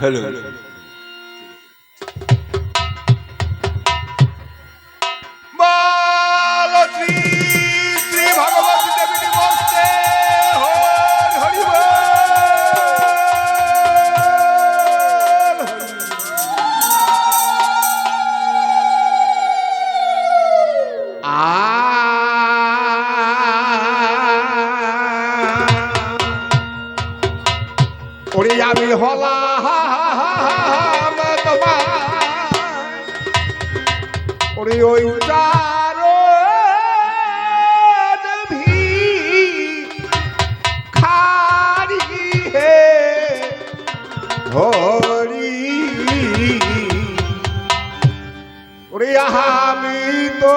Hello বলো শ্রী শ্রী ভগবতী দেবী নমস্তে হরি হরি বল। ওরে আমি হলাম তোমার ওরে ওই খারি হে হরি ওরে আমি তো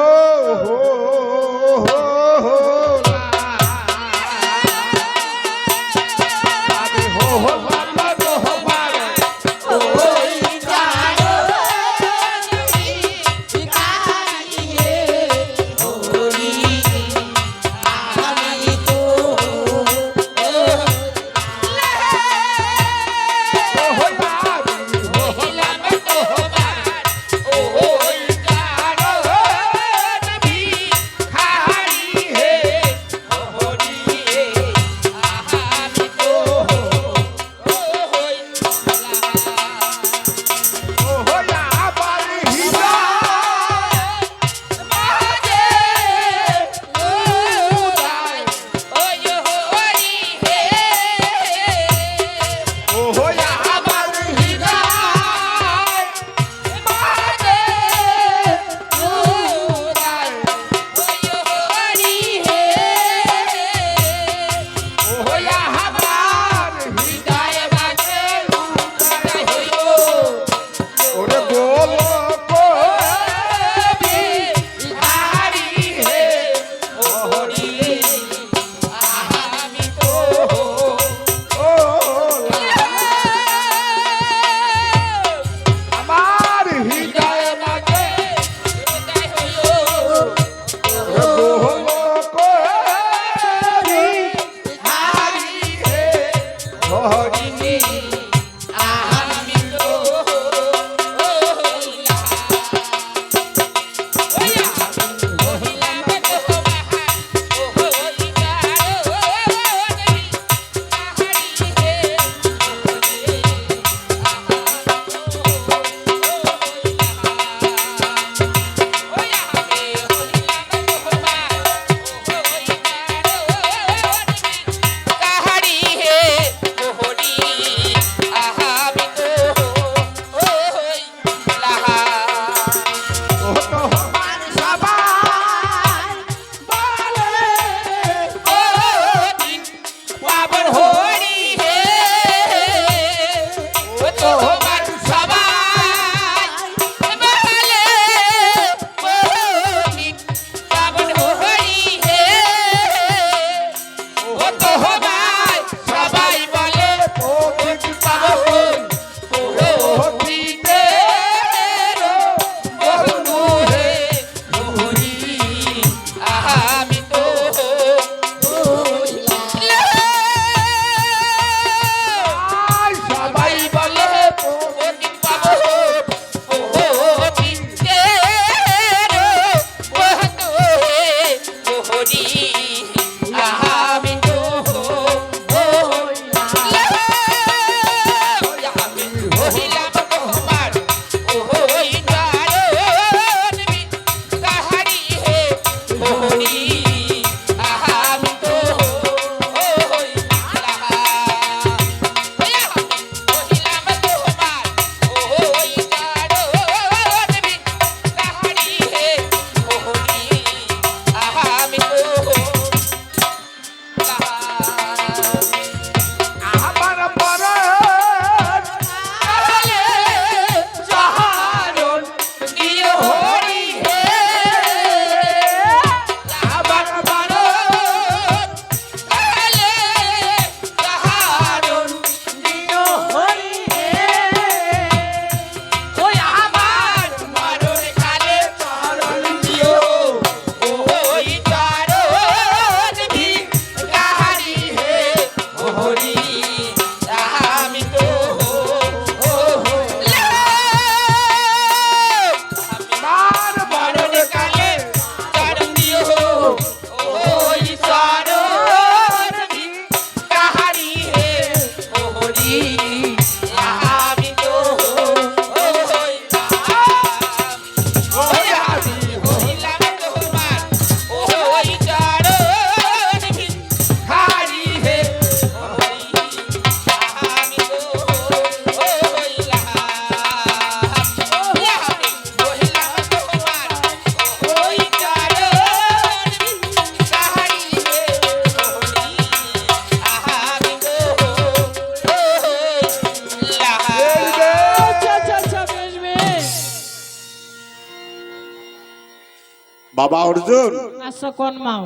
বাবা অর্জুন। আচ্ছা কোন মাও?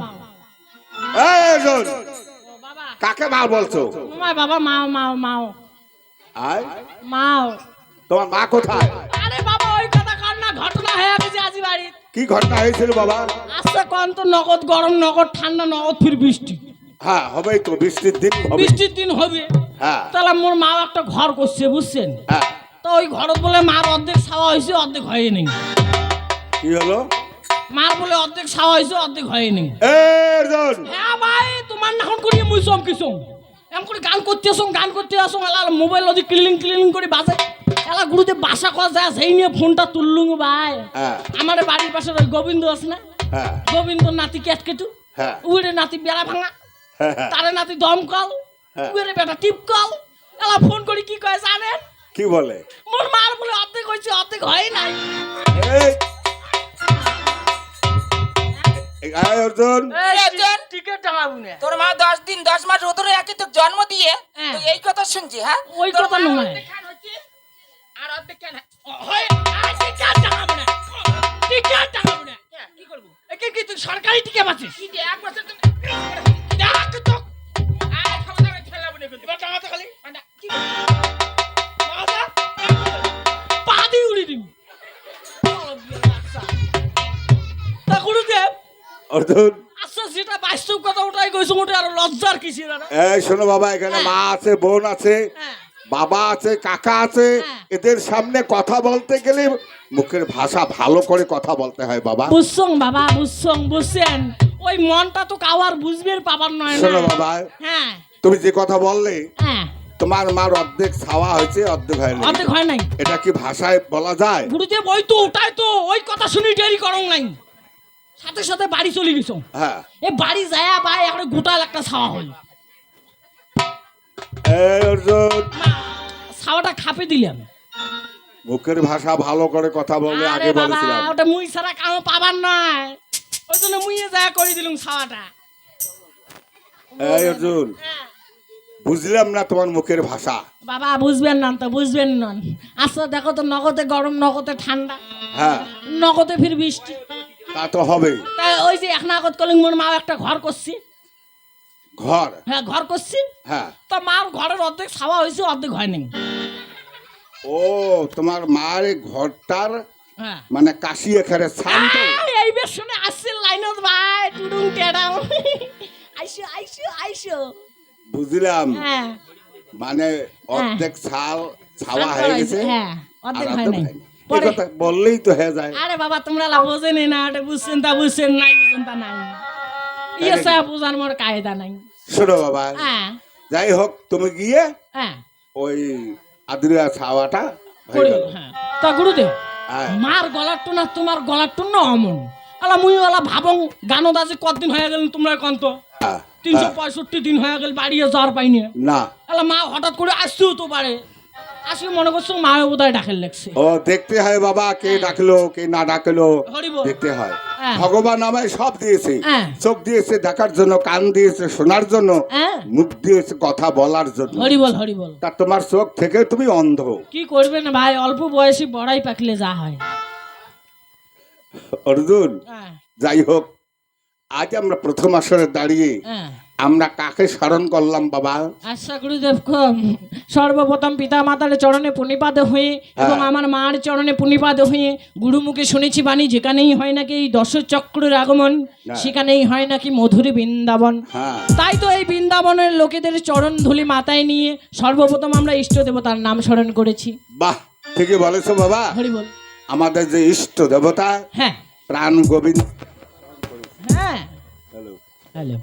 এই অর্জুন, বাবা কাকে মা বলছো? তোমায় বাবা মাও মাও মাও আয়, মাও। তোমার মা কোথায়? আরে বাবা ওই কথা কার না, ঘটনা হয়ে গেছে আজি বাড়ি। কি ঘটনা হয়েছিল বাবা? আচ্ছা কোন তো নগদ গরম, নগদ ঠান্ডা, নগদ ফির বৃষ্টি। হ্যাঁ হবেই তো, বৃষ্টির দিন হবে। বৃষ্টির দিন হবে। হ্যাঁ তাহলে মোর মা একটা ঘর করছে বুঝছেন। হ্যাঁ, তো ওই ঘরত বলে মার অর্ধেক ছাওয়া হয়েছে, অর্ধেক হয়ে নেই। কি হলো? মার বলে অর্ধেক ছাওয়া হয়েছে, অর্ধেক হয়ে নেই। এই অর্জুন, হ্যাঁ ভাই তোমার নাখন করি মুই চমকিছং এম করে গান করতে আসং, গান করতে আসং, এলা মোবাইল ওদি ক্লিলিং ক্লিলিং করে বাজে। এলা গুরুতে বাসা করা যায়, সেই নিয়ে ফোনটা তুললুম ভাই। হ্যাঁ আমার বাড়ির পাশে ওই গোবিন্দ আছে না, হ্যাঁ গোবিন্দ নাতি কেটকেটু, হ্যাঁ উড়ে নাতি বেড়া ভাঙা, হ্যাঁ, তারে নাতি দমকল, হ্যাঁ। উড়ে বেটা টিপকল। এলা ফোন করি কি কয় জানেন? কি বলে? মোর মার বলে অর্ধেক হয়েছে, অর্ধেক হয় নাই। এই এই অর্জুন, টিকেট টাঙাবো না। তোর মা 10 দিন 10 মাস ওদের একই তো জন্ম দিয়ে হ্যাঁ। তো এই কথা শুনছি। হ্যাঁ ওই তোর কথা মা নয়। অর্ধেক খান হচ্ছে, আর অর্ধেক কেন হয় আর টিকেট টাঙাবো না, টিকেট টাঙাবো না। কি করবো? একে কি তুই সরকারি টিকেট পাচ্ছিস? কি যে এক বছর তুমি দেখ তো আর খাবার খেলাবো না কিন্তু এবার টাঙাতে খালি কি করবো? টাঙাতে পা দিয়ে উড়িয়ে দিবি। তা গুরুদেব, অর্জুন, আচ্ছা যেটা বাস্তব কথা ওটাই কইছো, ওটা আর লজ্জার কিসের? এই শোনো বাবা, এখানে মা আছে, বোন আছে, হ্যাঁ বাবা আছে, কাকা আছে। হ্যাঁ। এদের সামনে কথা বলতে গেলে মুখের ভাষা ভালো করে কথা বলতে হয় বাবা। বুঝছং বাবা, বুঝছং, বুঝছেন? ওই মনটা তো কাওয়ার বুঝবের পাবার নয় না। শোনো বাবা, হ্যাঁ তুমি যে কথা বললে হ্যাঁ, তোমার মার অর্ধেক ছাওয়া হয়েছে, অর্ধেক হয়নি, অর্ধেক হয় নাই। এটা কি ভাষায় বলা যায়? গুরুদেব ওই তো ওটাই তো, ওই কথা শুনি দেরি করং নাই, সাথে সাথে বাড়ি চলে গেছ। হ্যাঁ, এ বাড়ি যায় ভাই একটা গোটাল একটা ছাওয়া হল। এই অর্জুন, ছাওয়াটা খাপে দিলাম। মুখের ভাষা ভালো করে কথা বলে আরে আগে বাবা বলেছিলাম। ওটা মুই ছাড়া কাম পাবার নয়, ওই জন্য মুইয়ে যা করে দিলুম ছাওয়াটা। এই অর্জুন, বুঝলাম না তোমার মুখের ভাষা। বাবা বুঝবেন না তো, বুঝবেন না। আচ্ছা দেখো তো, নগদে গরম, নগদে ঠান্ডা, হ্যাঁ, নগদে ফির বৃষ্টি। তা তো হবে। তাই ওই যে এখন আগত কলিং মোর মা একটা ঘর করছি। ঘর, হ্যাঁ ঘর করছি, হ্যাঁ। তা মার ঘরের অর্ধেক ছাওয়া হয়েছে, অর্ধেক হয়নি। ও, তোমার মার এই ঘরটার হ্যাঁ মানে কাশি এখানে শান্ত। এই বেশ শুনে আসছে লাইনত ভাই, টুডুং টেডাং আইসো আইসো আইসো। বুঝলাম, হ্যাঁ মানে অর্ধেক ছাল ছাওয়া হয়ে গেছে, হ্যাঁ আর অর্ধেক অর্ধেক হয় নাই। হয়নি। এই কথা বললেই তো হয়ে যায়। আরে বাবা তোমরা লাভ বোঝেনি না, এটা বুঝছেন তা বুঝছেন, নাই বুঝছেন তা নাই। ইয়ে সা বুঝার মোর কায়দা নাই। শোনো বাবা, হ্যাঁ যাই হোক, তুমি গিয়ে হ্যাঁ ওই আদ্রিয়া ছাওয়াটা হয়ে করে গেল। হ্যাঁ। তা গুরুদেব হ্যাঁ, মার গলার টুন আর তোমার গলার টুন না অমন। আলা মুই ওলা ভাবং গানত আজি কতদিন হয়ে গেল তোমরা কন্ত? হ্যাঁ, 365 দিন হয়ে গেল বাড়িয়ে যাওয়ার পাইনি। না, আলা মা হঠাৎ করে আসছেও তো পারে, আসি মনে করছো মা বোধহয় ডাকের লাগছে। ও দেখতে হয় বাবা, কে ডাকলো কে না ডাকলো হরিবল। দেখতে হয়। হ্যাঁ। ভগবান আমায় সব দিয়েছে, হ্যাঁ। চোখ দিয়েছে দেখার জন্য, কান দিয়েছে শোনার জন্য, হ্যাঁ মুখ দিয়েছে কথা বলার জন্য। হরিবল হরিবল। তা তোমার চোখ থেকে তুমি অন্ধ। কি করবে না ভাই, অল্প বয়সী বড়াই পাকলে যা হয়। অর্জুন, হ্যাঁ যাই হোক, আজ আমরা প্রথম আসরে দাঁড়িয়ে হ্যাঁ। আমরা কাকে স্মরণ করলাম বাবা? আচ্ছা গুরুদেব, সর্বপ্রথম পিতা মাতার চরণে প্রণিপাত হয়ে এবং আমার মার চরণে প্রণিপাত হয়ে গুরুমুখে শুনেছি বাণী, যেখানেই হয় নাকি এই দশচক্রের আগমন, সেখানেই হয় নাকি মধুর বৃন্দাবন। হ্যাঁ, তাই তো এই বৃন্দাবনের লোকেদের চরণ ধুলি মাথায় নিয়ে সর্বপ্রথম আমরা ইষ্ট দেবতার নাম স্মরণ করেছি। বাহ, ঠিকই বলেছো বাবা। হরি বল। আমাদের যে ইষ্ট দেবতা হ্যাঁ প্রাণ গোবিন্দ। হ্যাঁ হ্যালো, হ্যালো